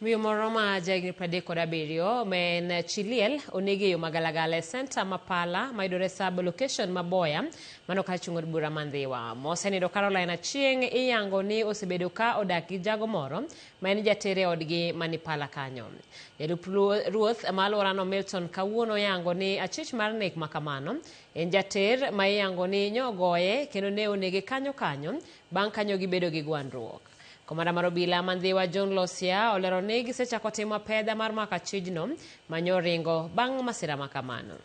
Miyo moro ma jahigni 37 men Chiliel onegi yo magalagala center mapala maidore sub location maboya mano ka chungod bura mandhiwa. Mosenido Caroline Achieng iyango ni osebedo ka odak gi jago moro ma en jatere odgi manipala kanyo. Jalup ruoth malorano Milton Kawuono yango ni achich mar nek makamano en jater ma iyango ni nyogoye kendo ne onege kanyo bang' kanyo gibedo gi gwandruok. Komanda mar obila mandhiwa John Losia olero ni gisechako timo pedha mar mako achijno manyo ringo bang' masira makamano.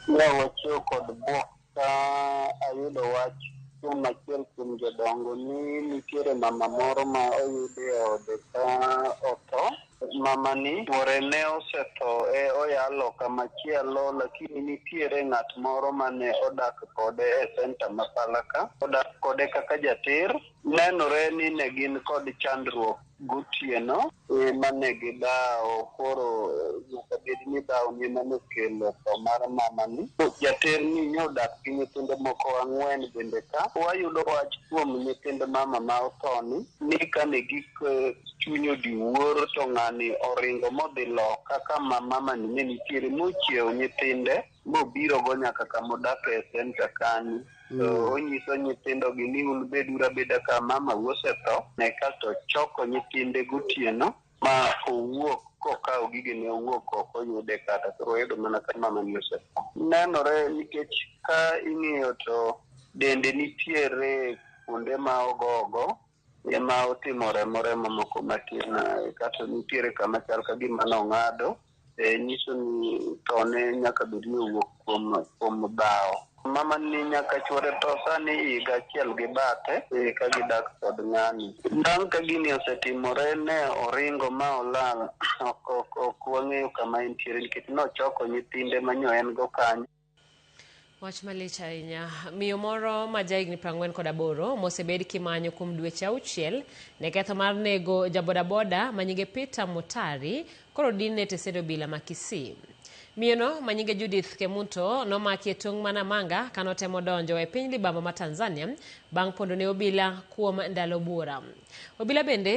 Wacho kod buok ka ayudo wach kuom achiel kuom jodongo ni nitiere mama moro ma oyude ode ka otho. Mama ni chuore ne osetho oyalo kamachielo, lakini nitiere ng'at moro mane odak kode e center ma Palaka. Odak kode kaka jater. Nenore ni ne gin kod chandruok gotieno mane gidawo, koro nyaka bed ni dawo ni mane kelo tho mar mama ni. Jater ni nyodak gi nyithindo moko 4 bende ka. Wayudo wach kuom nyithind mama ma othoni ni kane gik chunyo diwuor to ng'ani oringo modhi loka kama mama ni ne nitiere mochiewo nyithinde mobiro go nyaka kama odak e center kanyo. So onyiso nyithindo gi ni ulbedura beda ka mama osetho ne kasto choko nyithinde gotieno ma owuok kokawo gige ne owuok oko yude kata koro oyudo mana ka mama ni osetho. Nenore nikech ka ing'iyo to dende nitiere kuonde ma ogogo ema otimore remo moko matin kata nitiere kama chal ka gima nong'ado nyiso ni tone nyaka bed ni owuok kuom dhawo. Mama ni nyaka chuore to sani higa achiel gi bathe ka gidak kod ng'ani. Bang' ka gini osetimore ne oringo ma olal ok wang'eyo kama entiere nikech nochoko nyithinde manyo en go kanyo. Wach malich ahinya. Miyo moro ma jahigni 48 mosebed kimanyo kuom dweche 6 ne ketho mar nego jabodaboda manyinge Peter Mutari koro dinne tesedo bila makisi. Miyono manyinge Judith Kemunto nomaki e tong' Manamanga kanotemo donjo e piny libamba ma Tanzania bang' pondo ne obila kuom ndalo bura. Obila bende